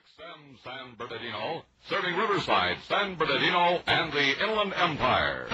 XM San Bernardino, serving Riverside, San Bernardino, and the Inland Empire.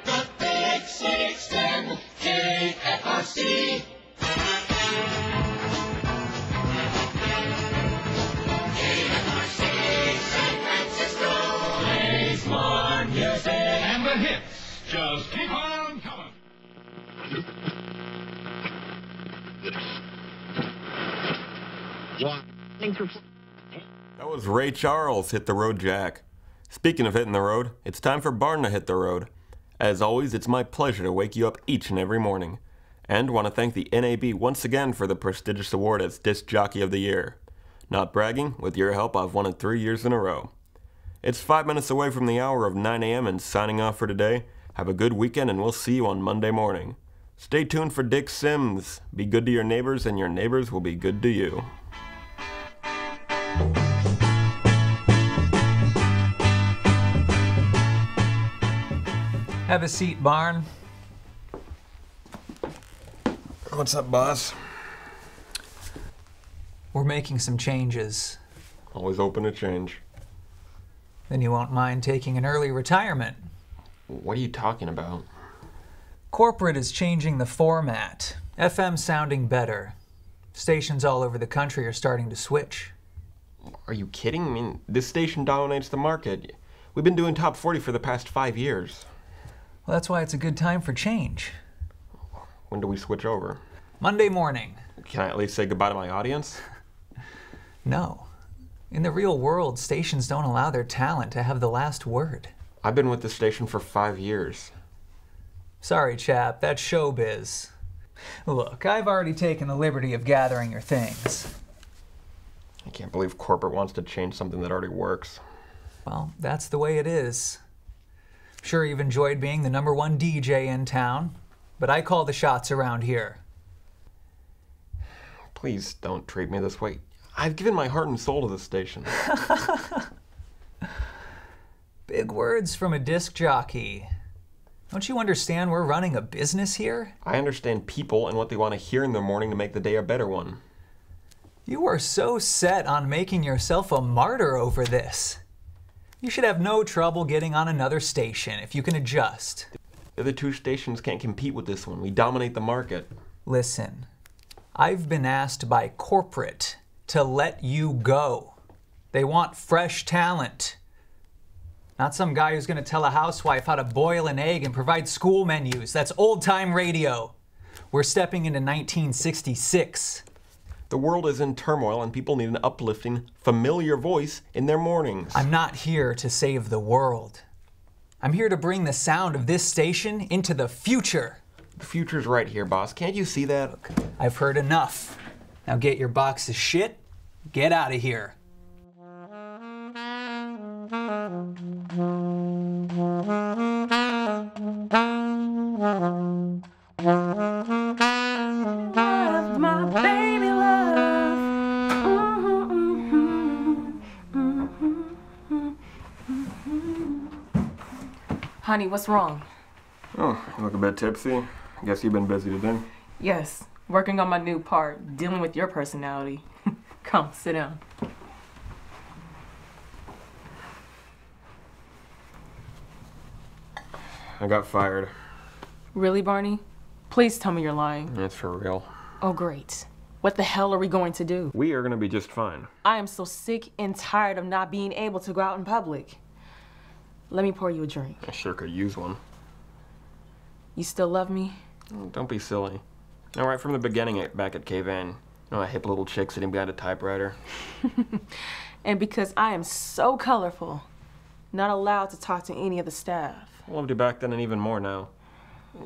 The Big 610 KFRC. KFRC San Francisco plays more music. And the hits just keep on coming. That was Ray Charles, Hit the Road Jack. Speaking of hitting the road, it's time for Barn to hit the road. As always, it's my pleasure to wake you up each and every morning. And want to thank the NAB once again for the prestigious award as Disc Jockey of the Year. Not bragging, with your help I've won it 3 years in a row. It's 5 minutes away from the hour of 9 a.m. and signing off for today. Have a good weekend and we'll see you on Monday morning. Stay tuned for Dick Sims. Be good to your neighbors and your neighbors will be good to you. Have a seat, Barn. What's up, boss? We're making some changes. Always open to change. Then you won't mind taking an early retirement. What are you talking about? Corporate is changing the format. FM sounding better. Stations all over the country are starting to switch. Are you kidding? I mean, this station dominates the market. We've been doing top 40 for the past 5 years. Well, that's why it's a good time for change. When do we switch over? Monday morning. Can I at least say goodbye to my audience? No. In the real world, stations don't allow their talent to have the last word. I've been with the station for 5 years. Sorry, chap, that's showbiz. Look, I've already taken the liberty of gathering your things. I can't believe corporate wants to change something that already works. Well, that's the way it is. Sure, you've enjoyed being the #1 DJ in town, but I call the shots around here. Please don't treat me this way. I've given my heart and soul to this station. Big words from a disc jockey. Don't you understand we're running a business here? I understand people and what they want to hear in the morning to make the day a better one. You are so set on making yourself a martyr over this. You should have no trouble getting on another station if you can adjust. The other two stations can't compete with this one. We dominate the market. Listen, I've been asked by corporate to let you go. They want fresh talent. Not some guy who's going to tell a housewife how to boil an egg and provide school menus. That's old-time radio. We're stepping into 1966. The world is in turmoil and people need an uplifting, familiar voice in their mornings. I'm not here to save the world. I'm here to bring the sound of this station into the future. The future's right here, boss. Can't you see that? Look, I've heard enough. Now get your box of shit, get out of here. My baby love. Honey, what's wrong? Oh, you look a bit tipsy. Guess you've been busy today. Yes, working on my new part, dealing with your personality. Come, sit down. I got fired. Really, Barney? Please tell me you're lying. That's for real. Oh, great. What the hell are we going to do? We are gonna be just fine. I am so sick and tired of not being able to go out in public. Let me pour you a drink. I sure could use one. You still love me? Oh, don't be silly. All right, from the beginning back at K-Van, a hip little chick sitting behind a typewriter. And because I am so colorful, not allowed to talk to any of the staff. I loved you back then and even more now.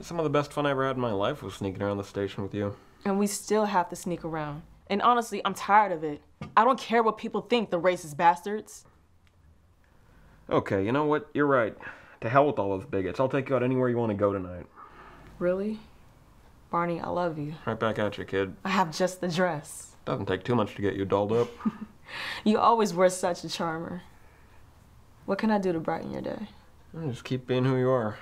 Some of the best fun I ever had in my life was sneaking around the station with you. And we still have to sneak around. And honestly, I'm tired of it. I don't care what people think, the racist bastards. Okay, you know what? You're right. To hell with all those bigots. I'll take you out anywhere you want to go tonight. Really? Barney, I love you. Right back at you, kid. I have just the dress. Doesn't take too much to get you dolled up. You always were such a charmer. What can I do to brighten your day? Just keep being who you are.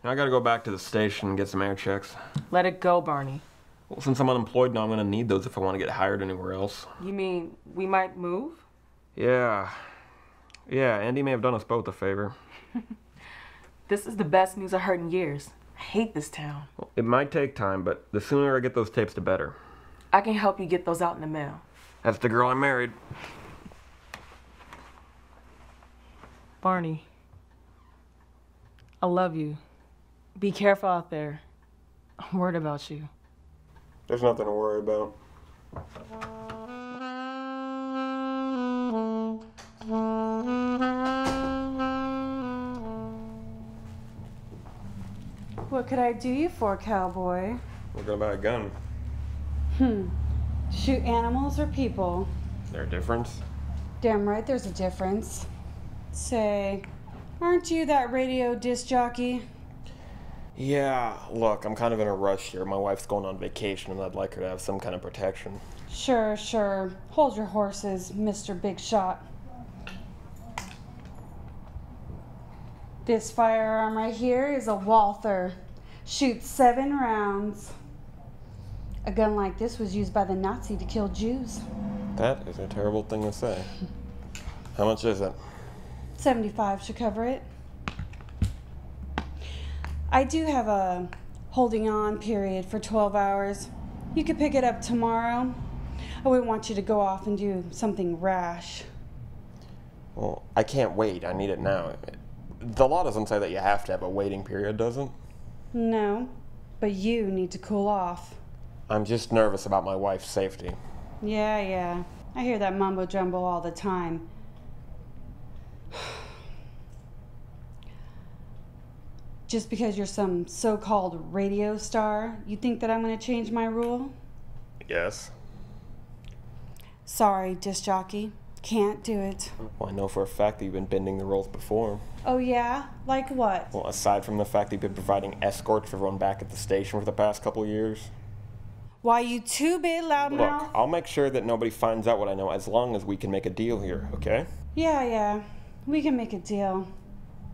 I gotta go back to the station and get some air checks. Let it go, Barney. Well, since I'm unemployed now, I'm gonna need those if I want to get hired anywhere else. You mean we might move? Yeah, Andy may have done us both a favor. This is the best news I've heard in years. I hate this town. Well, it might take time, but the sooner I get those tapes, the better. I can help you get those out in the mail. That's the girl I married. Barney, I love you. Be careful out there. I'm worried about you. There's nothing to worry about. What could I do you for, cowboy? We're gonna buy a gun. Shoot animals or people? Is there a difference? Damn right there's a difference. Say, aren't you that radio disc jockey? Yeah, look, I'm kind of in a rush here. My wife's going on vacation and I'd like her to have some kind of protection. Sure. Hold your horses, Mr. Big Shot. This firearm right here is a Walther. Shoots 7 rounds. A gun like this was used by the Nazi to kill Jews. That is a terrible thing to say. How much is it? 75 should cover it. I do have a holding on period for 12 hours. You could pick it up tomorrow. I wouldn't want you to go off and do something rash. Well, I can't wait. I need it now. The law doesn't say that you have to have a waiting period, does it? No, but you need to cool off. I'm just nervous about my wife's safety. Yeah. I hear that mumbo jumbo all the time. Just because you're some so-called radio star, you think that I'm going to change my rule? Yes. Sorry, disc jockey. Can't do it. Well, I know for a fact that you've been bending the rules before. Oh yeah? Like what? Well, aside from the fact that you've been providing escorts for everyone back at the station for the past couple years. Why, you two-bit loudmouth? Look, I'll make sure that nobody finds out what I know as long as we can make a deal here, okay? Yeah. We can make a deal.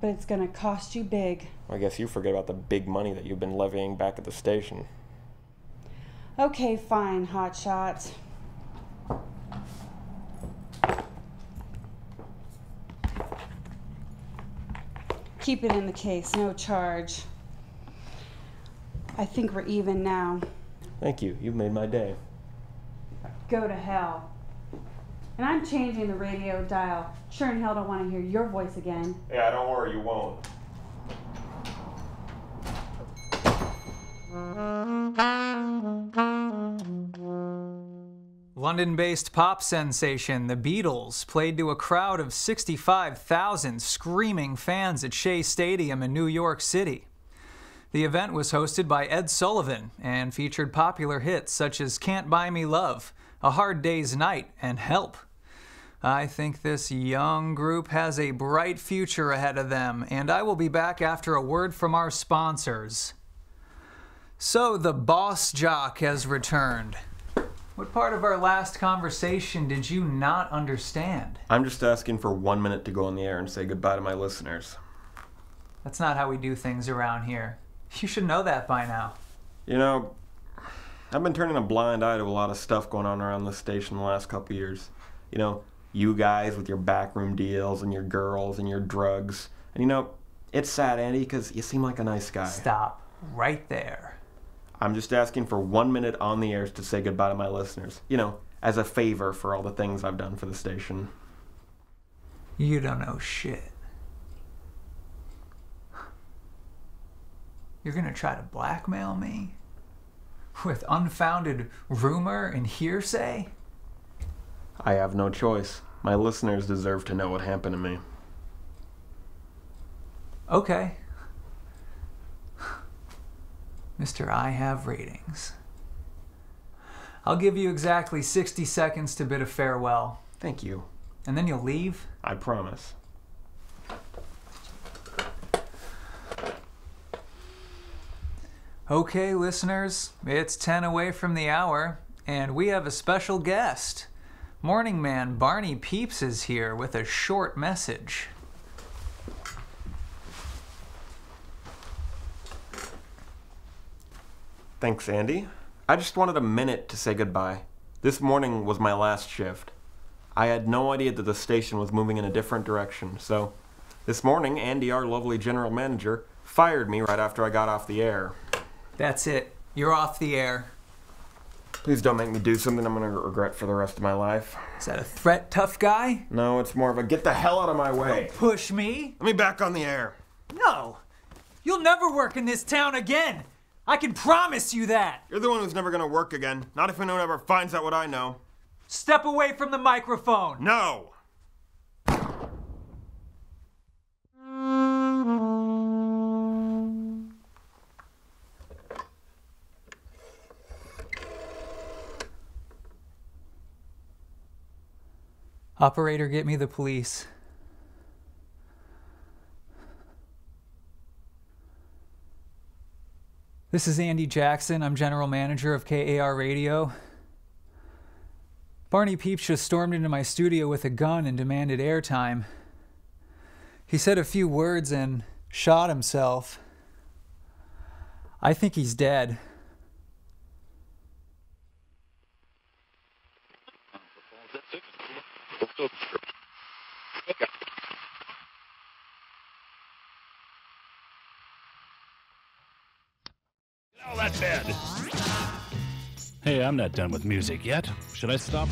But it's gonna cost you big. I guess you forget about the big money that you've been levying back at the station. Okay, fine, hotshot. Keep it in the case, no charge. I think we're even now. Thank you. You've made my day. Go to hell. And I'm changing the radio dial. Sure in hell don't want to hear your voice again. Yeah, don't worry, you won't. London-based pop sensation The Beatles played to a crowd of 65,000 screaming fans at Shea Stadium in New York City. The event was hosted by Ed Sullivan and featured popular hits such as Can't Buy Me Love, A Hard Day's Night, and Help. I think this young group has a bright future ahead of them, and I will be back after a word from our sponsors. So the boss jock has returned. What part of our last conversation did you not understand? I'm just asking for 1 minute to go on the air and say goodbye to my listeners. That's not how we do things around here. You should know that by now. You know, I've been turning a blind eye to a lot of stuff going on around this station the last couple years. You know, you guys with your backroom deals and your girls and your drugs. And you know, it's sad, Andy, because you seem like a nice guy. Stop right there. I'm just asking for 1 minute on the air to say goodbye to my listeners. You know, as a favor for all the things I've done for the station. You don't know shit. You're gonna try to blackmail me? With unfounded rumor and hearsay? I have no choice. My listeners deserve to know what happened to me. Okay. Mr. I Have Ratings. I'll give you exactly 60 seconds to bid a farewell. Thank you. And then you'll leave? I promise. Okay, listeners, it's 10 away from the hour, and we have a special guest. Morning man Barney Peeps is here with a short message. Thanks, Andy. I just wanted a minute to say goodbye. This morning was my last shift. I had no idea that the station was moving in a different direction, so this morning, Andy, our lovely general manager, fired me right after I got off the air. That's it. You're off the air. Please don't make me do something I'm going to regret for the rest of my life. Is that a threat, tough guy? No, it's more of a get the hell out of my way. Don't push me. Let me back on the air. No. You'll never work in this town again. I can promise you that. You're the one who's never going to work again. Not if anyone ever finds out what I know. Step away from the microphone. No. Operator, get me the police. This is Andy Jackson. I'm general manager of KAR Radio. Barney Peeps just stormed into my studio with a gun and demanded airtime. He said a few words and shot himself. I think he's dead. Oh, that's bad. Hey, I'm not done with music yet. Should I stop?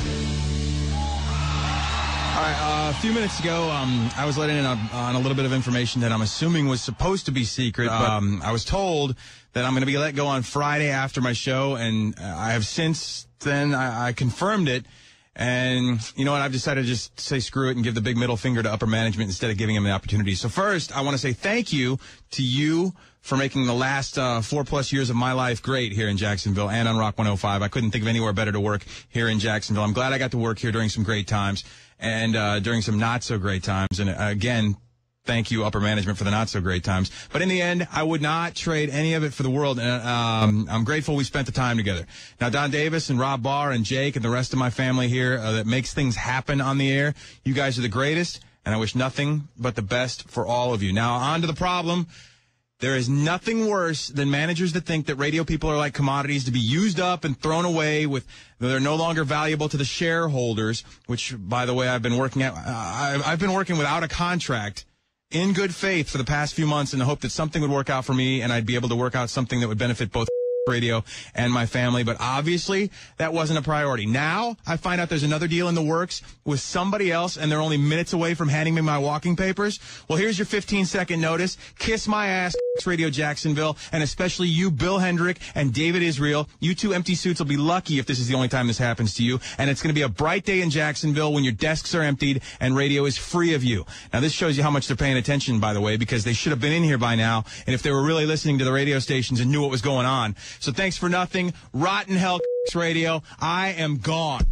All right, a few minutes ago, I was letting in on a little bit of information that I'm assuming was supposed to be secret, but I was told that I'm going to be let go on Friday after my show, and I have since then, I confirmed it, and you know what, I've decided to just say screw it and give the big middle finger to upper management instead of giving them the opportunity. So first, I want to say thank you to you for making the last 4+ years of my life great here in Jacksonville and on Rock 105. I couldn't think of anywhere better to work here in Jacksonville. I'm glad I got to work here during some great times and during some not-so-great times. And again, thank you, upper management, for the not-so-great times. But in the end, I would not trade any of it for the world. And I'm grateful we spent the time together. Now, Don Davis and Rob Barr and Jake and the rest of my family here that makes things happen on the air, you guys are the greatest, and I wish nothing but the best for all of you. Now, on to the problem. There is nothing worse than managers that think that radio people are like commodities to be used up and thrown away with, they're no longer valuable to the shareholders, which, by the way, I've been working without a contract in good faith for the past few months in the hope that something would work out for me and I'd be able to work out something that would benefit both radio and my family, but obviously that wasn't a priority. Now I find out there's another deal in the works with somebody else and they're only minutes away from handing me my walking papers. Well, here's your 15-second notice. Kiss my ass, Radio Jacksonville, and especially you, Bill Hendrick and David Israel. You two empty suits will be lucky if this is the only time this happens to you, and it's going to be a bright day in Jacksonville when your desks are emptied and radio is free of you. Now, this shows you how much they're paying attention, by the way, because they should have been in here by now, and if they were really listening to the radio stations and knew what was going on. So thanks for nothing. Rotten hell, Radio. I am gone.